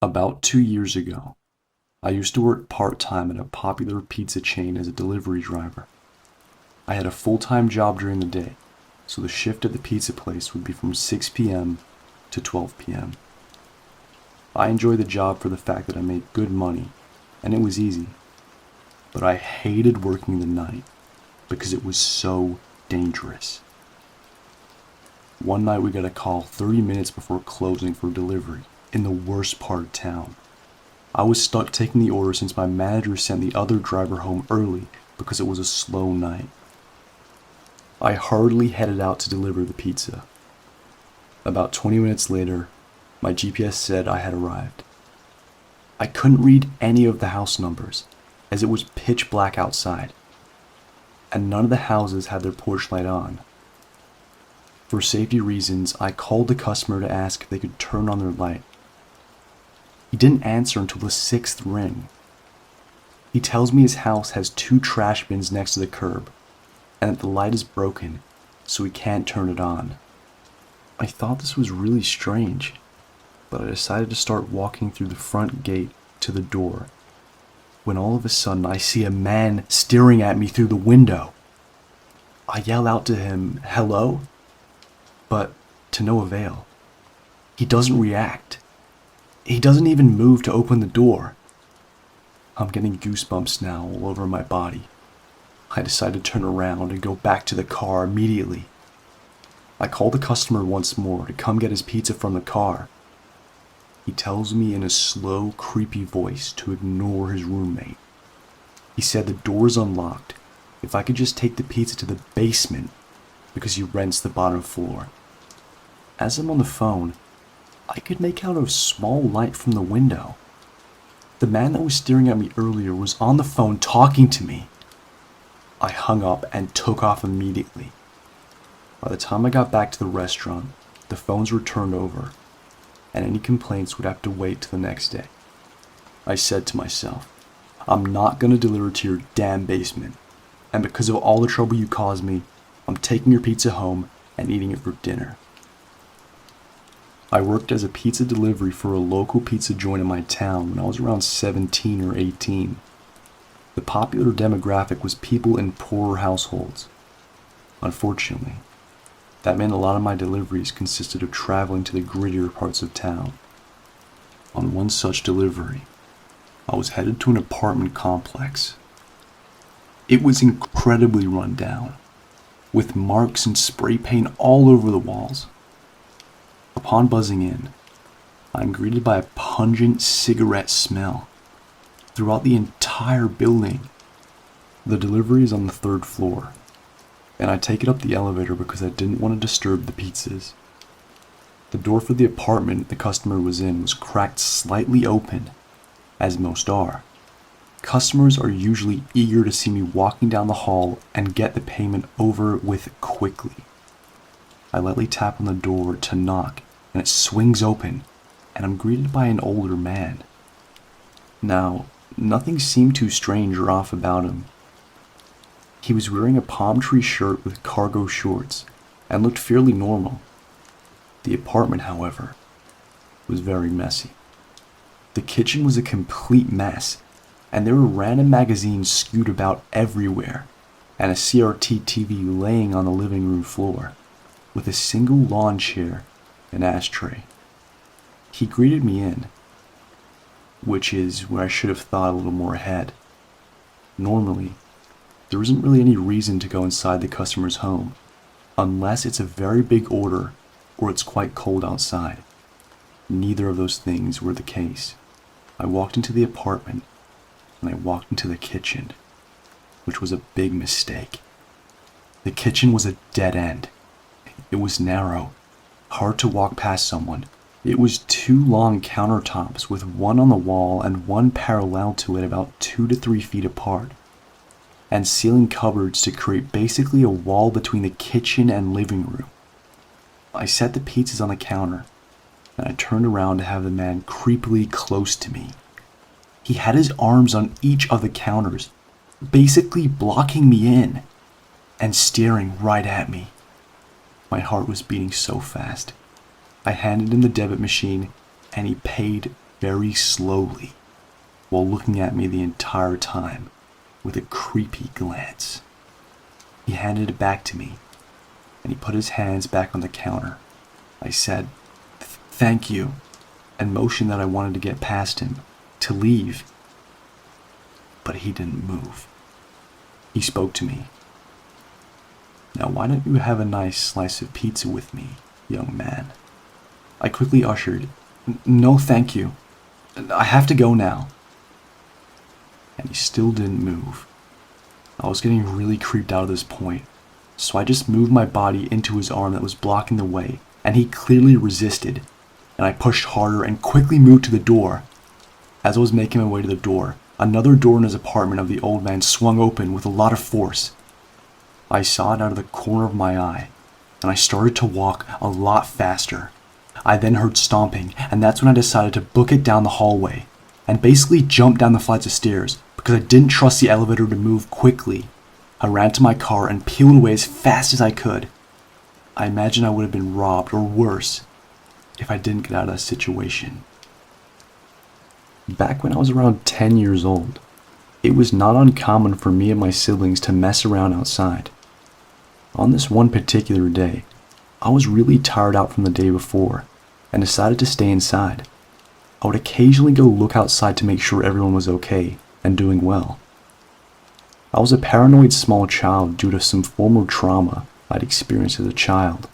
About 2 years ago, I used to work part-time at a popular pizza chain as a delivery driver. I had a full-time job during the day, so the shift at the pizza place would be from 6 p.m. to 12 p.m. I enjoyed the job for the fact that I made good money, and it was easy. But I hated working the night because it was so dangerous. One night we got a call 30 minutes before closing for delivery in the worst part of town. I was stuck taking the order since my manager sent the other driver home early because it was a slow night. I hurriedly headed out to deliver the pizza. About 20 minutes later, my GPS said I had arrived. I couldn't read any of the house numbers as it was pitch black outside, and none of the houses had their porch light on. For safety reasons, I called the customer to ask if they could turn on their light. He didn't answer until the sixth ring. He tells me his house has 2 trash bins next to the curb, and that the light is broken, so he can't turn it on. I thought this was really strange, but I decided to start walking through the front gate to the door, when all of a sudden I see a man staring at me through the window. I yell out to him, "Hello?" But to no avail. He doesn't react. He doesn't even move to open the door. I'm getting goosebumps now all over my body. I decide to turn around and go back to the car immediately. I call the customer once more to come get his pizza from the car. He tells me in a slow, creepy voice to ignore his roommate. He said the door's unlocked, if I could just take the pizza to the basement because he rents the bottom floor. As I'm on the phone, I could make out a small light from the window. The man that was staring at me earlier was on the phone talking to me. I hung up and took off immediately. By the time I got back to the restaurant, the phones were turned over, and any complaints would have to wait till the next day. I said to myself, I'm not going to deliver to your damn basement, and because of all the trouble you caused me, I'm taking your pizza home and eating it for dinner. I worked as a pizza delivery for a local pizza joint in my town when I was around 17 or 18. The popular demographic was people in poorer households. Unfortunately, that meant a lot of my deliveries consisted of traveling to the grittier parts of town. On one such delivery, I was headed to an apartment complex. It was incredibly run down, with marks and spray paint all over the walls. Upon buzzing in, I'm greeted by a pungent cigarette smell throughout the entire building. The delivery is on the 3rd floor, and I take it up the elevator because I didn't want to disturb the pizzas. The door for the apartment the customer was in was cracked slightly open, as most are. Customers are usually eager to see me walking down the hall and get the payment over with quickly. I lightly tap on the door to knock, and it swings open, and I'm greeted by an older man. Now, nothing seemed too strange or off about him. He was wearing a palm tree shirt with cargo shorts, and looked fairly normal. The apartment, however, was very messy. The kitchen was a complete mess, and there were random magazines skewed about everywhere, and a CRT TV laying on the living room floor, with a single lawn chair and ashtray. He greeted me in, which is where I should have thought a little more ahead. Normally, there isn't really any reason to go inside the customer's home, unless it's a very big order or it's quite cold outside. Neither of those things were the case. I walked into the apartment, and I walked into the kitchen, which was a big mistake. The kitchen was a dead end. It was narrow, hard to walk past someone. It was 2 long countertops with one on the wall and one parallel to it about 2 to 3 feet apart, and ceiling cupboards to create basically a wall between the kitchen and living room. I set the pizzas on the counter, and I turned around to have the man creepily close to me. He had his arms on each of the counters, basically blocking me in, and staring right at me. My heart was beating so fast. I handed him the debit machine, and he paid very slowly while looking at me the entire time with a creepy glance. He handed it back to me, and he put his hands back on the counter. I said, "Thank you," and motioned that I wanted to get past him, to leave. But he didn't move. He spoke to me. "Now why don't you have a nice slice of pizza with me, young man?" I quickly ushered, "No thank you. I have to go now." And he still didn't move. I was getting really creeped out at this point, so I just moved my body into his arm that was blocking the way, and he clearly resisted, and I pushed harder and quickly moved to the door. As I was making my way to the door, another door in his apartment of the old man swung open with a lot of force. I saw it out of the corner of my eye, and I started to walk a lot faster. I then heard stomping, and that's when I decided to book it down the hallway, and basically jump down the flights of stairs, because I didn't trust the elevator to move quickly. I ran to my car and peeled away as fast as I could. I imagine I would have been robbed, or worse, if I didn't get out of that situation. Back when I was around 10 years old, it was not uncommon for me and my siblings to mess around outside. On this one particular day, I was really tired out from the day before, and decided to stay inside. I would occasionally go look outside to make sure everyone was okay and doing well. I was a paranoid small child due to some former trauma I'd experienced as a child.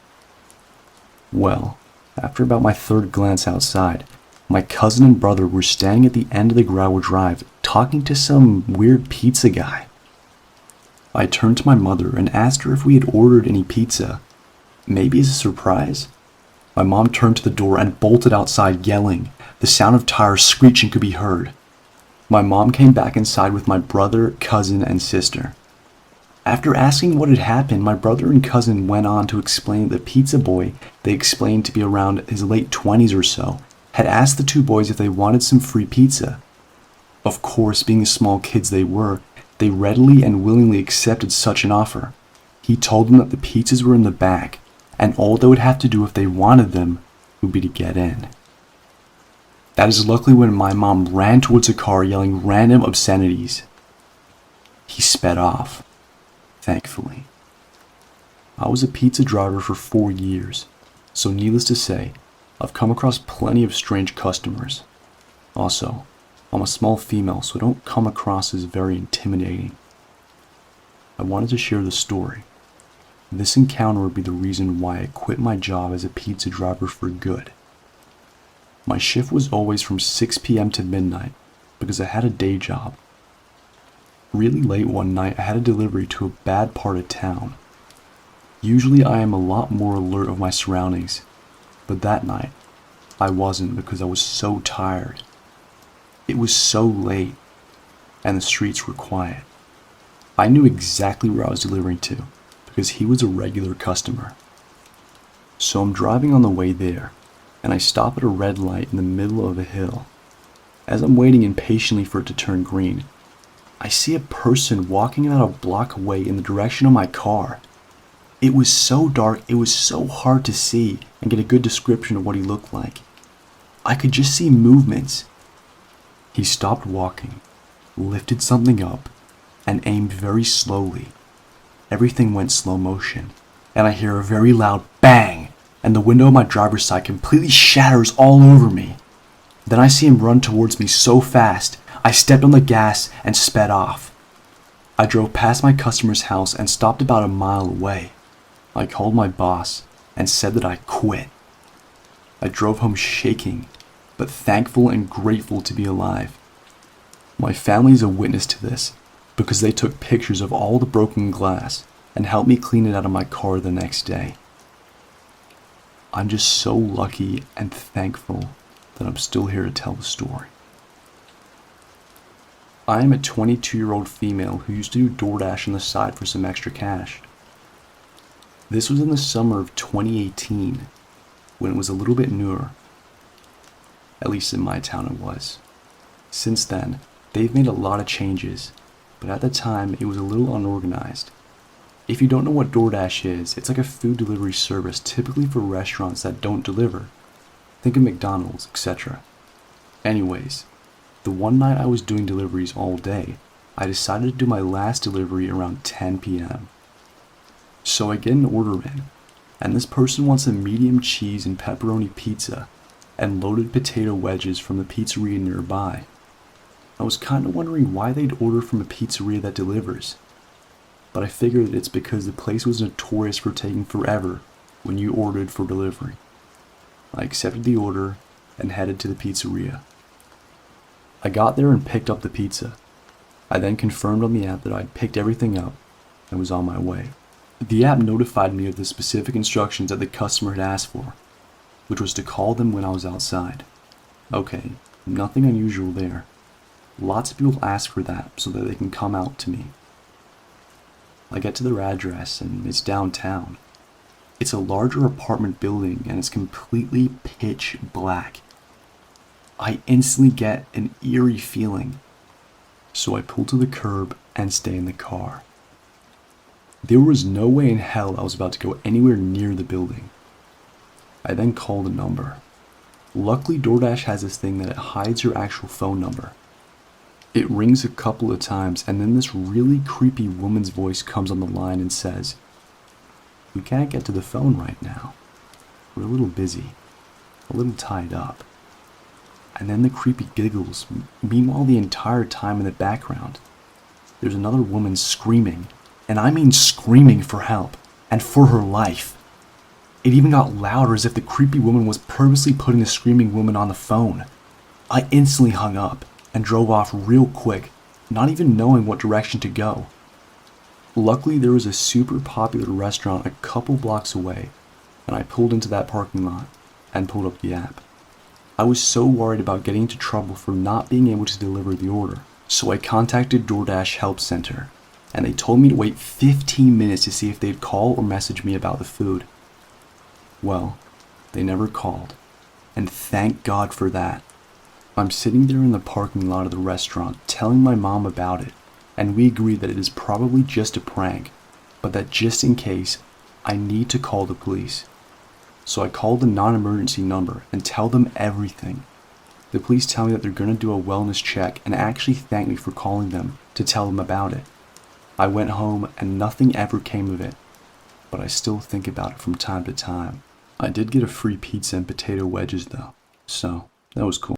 Well, after about my third glance outside, my cousin and brother were standing at the end of the gravel drive talking to some weird pizza guy. I turned to my mother and asked her if we had ordered any pizza, maybe as a surprise. My mom turned to the door and bolted outside yelling. The sound of tires screeching could be heard. My mom came back inside with my brother, cousin, and sister. After asking what had happened, my brother and cousin went on to explain that the pizza boy, they explained to be around his late 20s or so, had asked the two boys if they wanted some free pizza. Of course, being the small kids they were, they readily and willingly accepted such an offer. He told them that the pizzas were in the back, and all they would have to do if they wanted them would be to get in. That is luckily when my mom ran towards the car yelling random obscenities. He sped off, thankfully. I was a pizza driver for 4 years, so needless to say, I've come across plenty of strange customers. Also, I'm a small female, so I don't come across as very intimidating. I wanted to share the story. This encounter would be the reason why I quit my job as a pizza driver for good. My shift was always from 6 p.m. to midnight because I had a day job. Really late one night, I had a delivery to a bad part of town. Usually I am a lot more alert of my surroundings, but that night I wasn't because I was so tired. It was so late, and the streets were quiet. I knew exactly where I was delivering to because he was a regular customer. So I'm driving on the way there, and I stop at a red light in the middle of a hill. As I'm waiting impatiently for it to turn green, I see a person walking about a block away in the direction of my car. It was so dark, it was so hard to see and get a good description of what he looked like. I could just see movements. He stopped walking, lifted something up, and aimed very slowly. Everything went slow motion, and I hear a very loud bang, and the window of my driver's side completely shatters all over me. Then I see him run towards me so fast, I stepped on the gas and sped off. I drove past my customer's house and stopped about a mile away. I called my boss and said that I quit. I drove home shaking, but thankful and grateful to be alive. My family is a witness to this because they took pictures of all the broken glass and helped me clean it out of my car the next day. I'm just so lucky and thankful that I'm still here to tell the story. I am a 22-year-old female who used to do DoorDash on the side for some extra cash. This was in the summer of 2018, when it was a little bit newer. At least in my town it was. Since then, they've made a lot of changes, but at the time it was a little unorganized. If you don't know what DoorDash is, it's like a food delivery service typically for restaurants that don't deliver. Think of McDonald's, etc. Anyways, the one night I was doing deliveries all day, I decided to do my last delivery around 10 p.m. So I get an order in, and this person wants a medium cheese and pepperoni pizza and loaded potato wedges from the pizzeria nearby. I was kind of wondering why they'd order from a pizzeria that delivers, but I figured it's because the place was notorious for taking forever when you ordered for delivery. I accepted the order and headed to the pizzeria. I got there and picked up the pizza. I then confirmed on the app that I'd picked everything up and was on my way. The app notified me of the specific instructions that the customer had asked for, which was to call them when I was outside. Okay, nothing unusual there. Lots of people ask for that so that they can come out to me. I get to their address and it's downtown. It's a larger apartment building and it's completely pitch black. I instantly get an eerie feeling, so I pull to the curb and stay in the car. There was no way in hell I was about to go anywhere near the building. I then called a number. Luckily, DoorDash has this thing that it hides your actual phone number. It rings a couple of times and then this really creepy woman's voice comes on the line and says, "We can't get to the phone right now. We're a little busy, a little tied up." And then the creepy giggles. Meanwhile, the entire time in the background, there's another woman screaming, and I mean screaming for help and for her life. It even got louder as if the creepy woman was purposely putting the screaming woman on the phone. I instantly hung up and drove off real quick, not even knowing what direction to go. Luckily, there was a super popular restaurant a couple blocks away, and I pulled into that parking lot and pulled up the app. I was so worried about getting into trouble for not being able to deliver the order, so I contacted DoorDash Help Center, and they told me to wait 15 minutes to see if they'd call or message me about the food. Well, they never called, and thank God for that. I'm sitting there in the parking lot of the restaurant telling my mom about it, and we agreed that it is probably just a prank, but that just in case, I need to call the police. So I called the non-emergency number and tell them everything. The police tell me that they're going to do a wellness check and actually thank me for calling them to tell them about it. I went home and nothing ever came of it, but I still think about it from time to time. I did get a free pizza and potato wedges though, so that was cool.